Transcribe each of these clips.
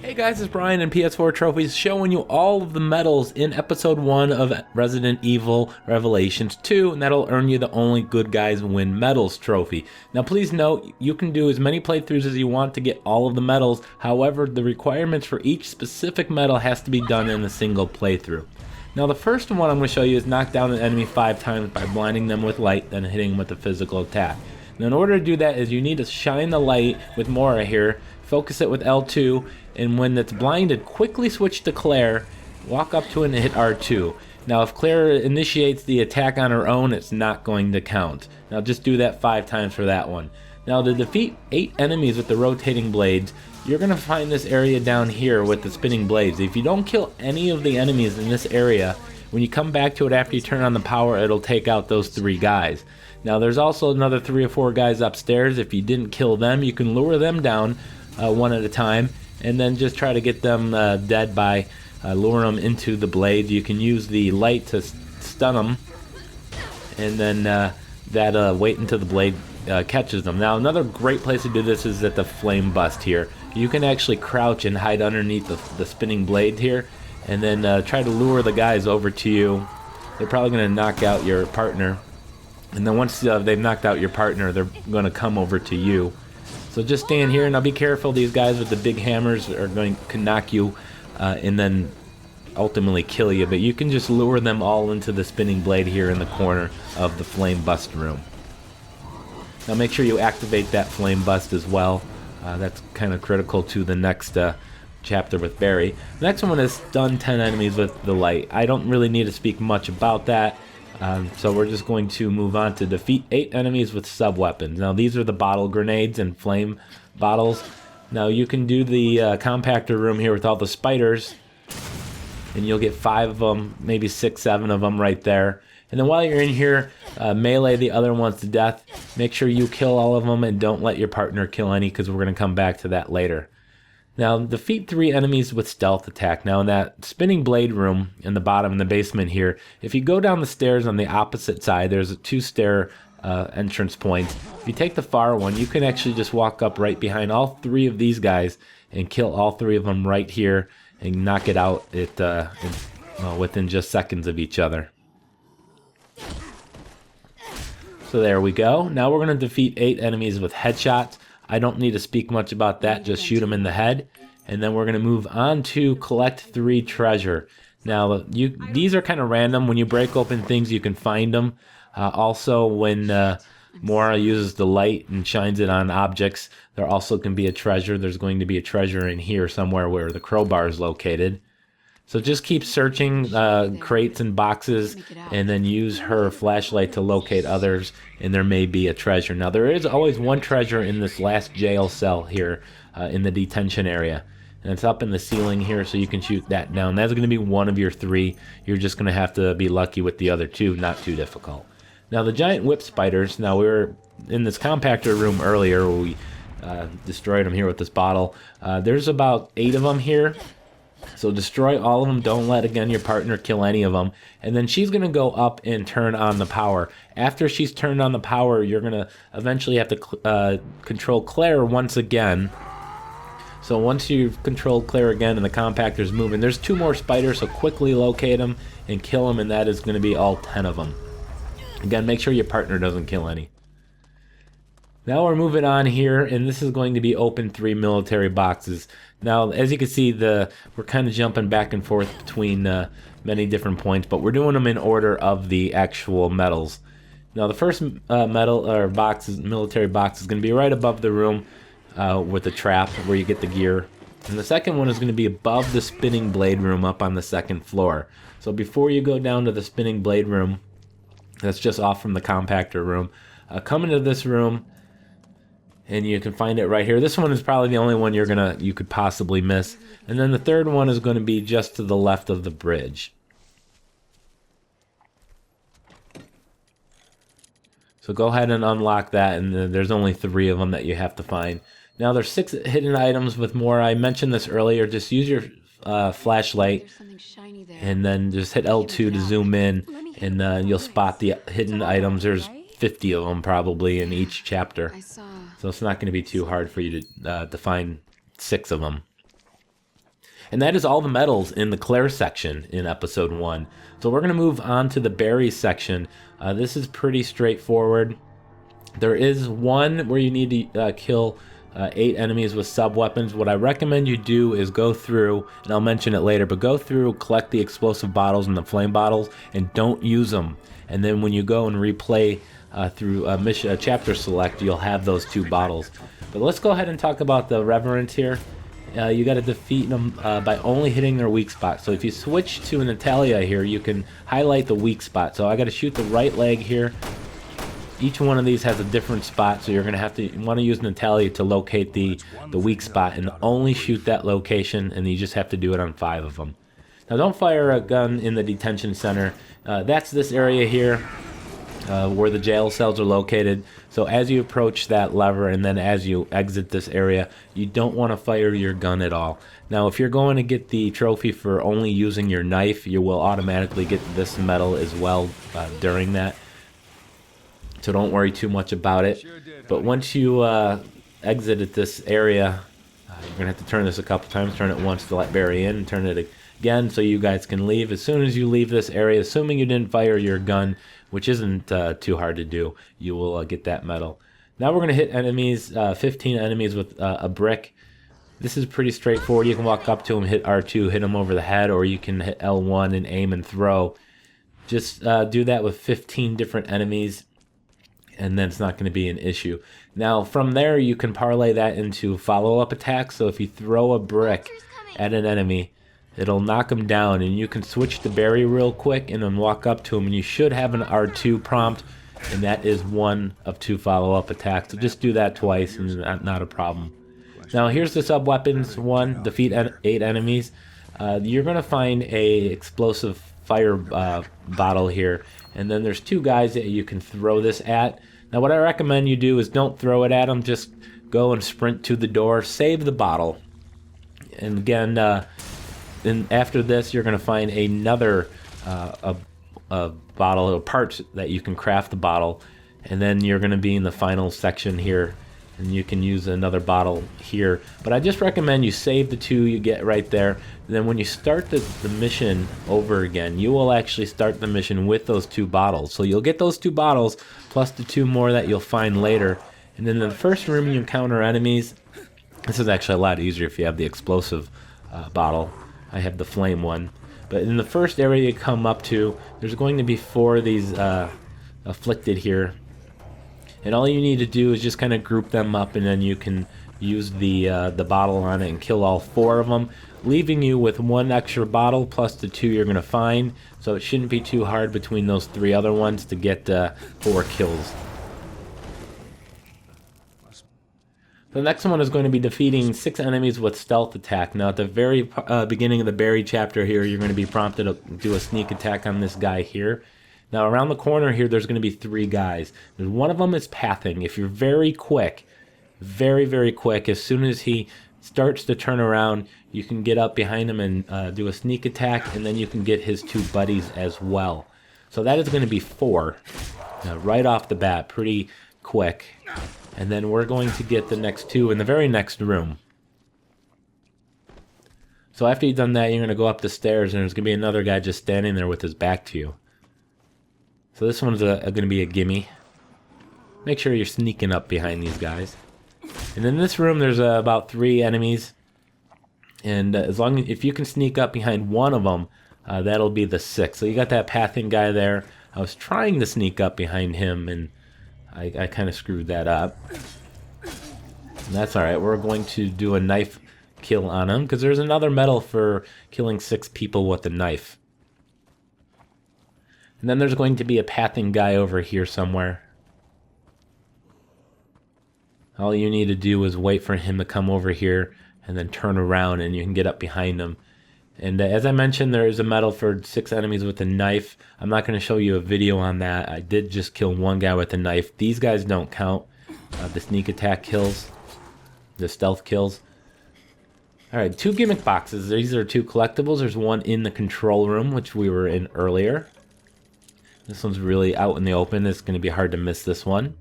Hey guys, it's Brian and PS4 Trophies showing you all of the medals in episode 1 of Resident Evil Revelations 2, and that'll earn you the Only Good Guys Win Medals trophy. Now please note, you can do as many playthroughs as you want to get all of the medals, however the requirements for each specific medal has to be done in a single playthrough. Now the first one I'm going to show you is knock down an enemy 5 times by blinding them with light, then hitting them with a physical attack. Now in order to do that is you need to shine the light with Mora here, focus it with L2, and when it's blinded, quickly switch to Claire, walk up to it and hit R2. Now if Claire initiates the attack on her own, it's not going to count. Now just do that 5 times for that one. Now to defeat 8 enemies with the rotating blades, you're going to find this area down here with the spinning blades. If you don't kill any of the enemies in this area, when you come back to it after you turn on the power, it'll take out those 3 guys. Now there's also another 3 or 4 guys upstairs. If you didn't kill them, you can lure them down one at a time, and then just try to get them dead by luring them into the blade. You can use the light to stun them, and then wait until the blade catches them. Now another great place to do this is at the flame bust here. You can actually crouch and hide underneath the spinning blade here, and then try to lure the guys over to you. They're probably going to knock out your partner, and then once they've knocked out your partner, they're going to come over to you. So just stand here, and now be careful. These guys with the big hammers can knock you and then ultimately kill you. But you can just lure them all into the spinning blade here in the corner of the flame bust room. Now make sure you activate that flame bust as well. That's kind of critical to the next chapter with Barry. The next one is stun 10 enemies with the light. I don't really need to speak much about that. So we're just going to move on to defeat 8 enemies with sub-weapons. Now these are the bottle grenades and flame bottles. Now you can do the compactor room here with all the spiders, and you'll get 5 of them, maybe 6, 7 of them right there. And then while you're in here, melee the other ones to death. Make sure you kill all of them and don't let your partner kill any, because we're going to come back to that later. Now defeat 3 enemies with stealth attack. Now in that spinning blade room in the bottom in the basement here, if you go down the stairs on the opposite side, there's a 2-stair entrance points. If you take the far one, you can actually just walk up right behind all 3 of these guys and kill all 3 of them right here and knock it out within just seconds of each other. So there we go. Now we're going to defeat 8 enemies with headshots. I don't need to speak much about that, just shoot them in the head. And then we're going to move on to collect 3 treasure. Now, these are kind of random. When you break open things, you can find them. Also, when Mora uses the light and shines it on objects, there also can be a treasure. There's going to be a treasure in here somewhere where the crowbar is located. So just keep searching crates and boxes, and then use her flashlight to locate others, and there may be a treasure. Now there is always one treasure in this last jail cell here in the detention area, and it's up in the ceiling here, so you can shoot that down. That's going to be one of your 3. You're just going to have to be lucky with the other 2, not too difficult. Now the giant whip spiders, now we were in this compactor room earlier where we destroyed them here with this bottle. There's about 8 of them here. So destroy all of them. Don't let, again, your partner kill any of them. And then she's going to go up and turn on the power. After she's turned on the power, you're going to eventually have to control Claire once again. So once you've controlled Claire again and the compactor's moving, there's 2 more spiders, so quickly locate them and kill them, and that is going to be all 10 of them. Again, make sure your partner doesn't kill any. Now we're moving on here, and this is going to be open 3 military boxes. Now, as you can see, we're kind of jumping back and forth between many different points, but we're doing them in order of the actual medals. Now, the first military box is going to be right above the room with the trap where you get the gear. And the second one is going to be above the spinning blade room up on the 2nd floor. So before you go down to the spinning blade room, that's just off from the compactor room, come into this room, and you can find it right here. This one is probably the only one you could possibly miss. And then the third one is going to be just to the left of the bridge. So go ahead and unlock that, and there's only 3 of them that you have to find. Now there's 6 hidden items with more. I mentioned this earlier. Just use your flashlight, and then just hit L2 to zoom in, and you'll spot the hidden items. There's 50 of them probably in each chapter. So it's not going to be too hard for you to find 6 of them. And that is all the medals in the Claire section in episode 1. So we're going to move on to the berries section. This is pretty straightforward. There is one where you need to kill 8 enemies with sub-weapons. What I recommend you do is go through, and I'll mention it later, but go through, collect the explosive bottles and the flame bottles, and don't use them. And then when you go and replay through chapter select, you'll have those 2 bottles. But let's go ahead and talk about the Revenants here. You got to defeat them by only hitting their weak spot. So if you switch to Natalia here, you can highlight the weak spot. So I got to shoot the right leg here. Each one of these has a different spot, so you're going to have to want to use Natalia to locate the weak spot and only shoot that location, and you just have to do it on 5 of them. Now don't fire a gun in the detention center. That's this area here where the jail cells are located. So as you approach that lever and then as you exit this area, you don't want to fire your gun at all. Now if you're going to get the trophy for only using your knife, you will automatically get this medal as well during that. So don't worry too much about it. But once you exit this area, you're going to have to turn this a couple times. Turn it once to let Barry in, and turn it again so you guys can leave. As soon as you leave this area, assuming you didn't fire your gun, which isn't too hard to do, you will get that medal. Now we're going to hit enemies, 15 enemies with a brick. This is pretty straightforward. You can walk up to them, hit R2, hit them over the head, or you can hit L1 and aim and throw. Just do that with 15 different enemies, and then it's not going to be an issue. Now from there you can parlay that into follow-up attacks. So if you throw a brick at an enemy, it'll knock them down, and you can switch to Barry real quick and then walk up to him, and you should have an R2 prompt, and that is 1 of 2 follow-up attacks. So just do that twice and not a problem. Now here's the sub-weapons one, defeat 8 enemies. You're going to find a explosive fire bottle here, and then there's 2 guys that you can throw this at. Now what I recommend you do is don't throw it at them, just go and sprint to the door, save the bottle. And again, then after this you're going to find another a bottle of parts that you can craft the bottle, and then you're going to be in the final section here, and you can use another bottle here. But I just recommend you save the 2 you get right there. And then when you start the mission over again, you will actually start the mission with those 2 bottles. So you'll get those 2 bottles plus the 2 more that you'll find later. And then in the first room you encounter enemies. This is actually a lot easier if you have the explosive bottle. I have the flame one. But in the first area you come up to, there's going to be 4 of these Afflicted here. And all you need to do is just kind of group them up, and then you can use the bottle on it and kill all 4 of them, leaving you with 1 extra bottle plus the 2 you're going to find. So it shouldn't be too hard between those 3 other ones to get 4 kills. The next one is going to be defeating 6 enemies with stealth attack. Now at the very beginning of the berry chapter here, you're going to be prompted to do a sneak attack on this guy here. Now around the corner here, there's going to be 3 guys. There's one of them is pathing. If you're very quick, very quick, as soon as he starts to turn around, you can get up behind him and do a sneak attack, and then you can get his 2 buddies as well. So that is going to be 4 right off the bat, pretty quick. And then we're going to get the next 2 in the very next room. So after you've done that, you're going to go up the stairs, and there's going to be another guy just standing there with his back to you. So this one's going to be a gimme. Make sure you're sneaking up behind these guys. And in this room, there's about 3 enemies. And if you can sneak up behind one of them, that'll be the 6th. So you got that pathing guy there. I was trying to sneak up behind him, and I kind of screwed that up. And that's alright. We're going to do a knife kill on him, because there's another medal for killing 6 people with a knife. And then there's going to be a pathing guy over here somewhere. All you need to do is wait for him to come over here and then turn around, and you can get up behind him. And as I mentioned, there is a medal for 6 enemies with a knife. I'm not going to show you a video on that. I did just kill 1 guy with a knife. These guys don't count. The sneak attack kills, the stealth kills. Alright, 2 gimmick boxes. These are 2 collectibles. There's one in the control room, which we were in earlier. This one's really out in the open. It's going to be hard to miss this one.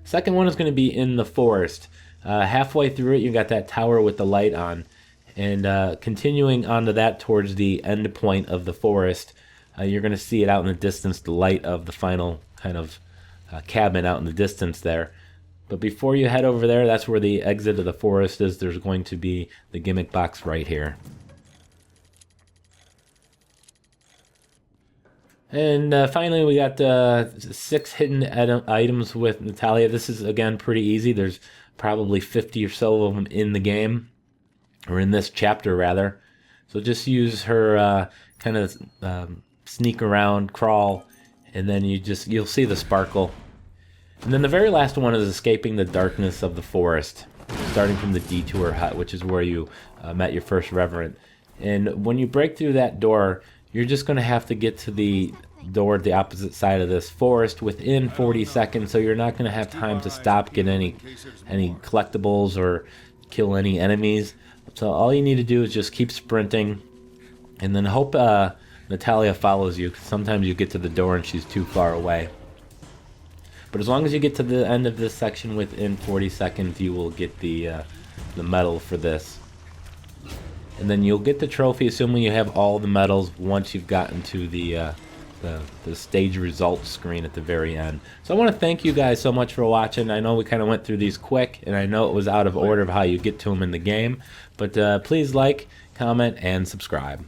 Second one is going to be in the forest. Halfway through it, you got that tower with the light on. And continuing onto that towards the end point of the forest, you're going to see it out in the distance, the light of the final kind of cabin out in the distance there. But before you head over there, that's where the exit of the forest is. There's going to be the gimmick box right here. And finally, we got 6 hidden items with Natalia. This is, again, pretty easy. There's probably 50 or so of them in the game, or in this chapter, rather. So just use her kind of sneak around, crawl, and then you'll see the sparkle. And then the very last one is escaping the darkness of the forest, starting from the detour hut, which is where you met your first Revenant. And when you break through that door, you're just going to have to get to the door at the opposite side of this forest within 40 seconds, so you're not going to have time to stop, get any collectibles, or kill any enemies. So all you need to do is just keep sprinting, and then hope Natalia follows you. Sometimes you get to the door and she's too far away. But as long as you get to the end of this section within 40 seconds, you will get the medal for this. And then you'll get the trophy, assuming you have all the medals, once you've gotten to the stage results screen at the very end. So I want to thank you guys so much for watching. I know we kind of went through these quick, and I know it was out of order of how you get to them in the game. But please like, comment, and subscribe.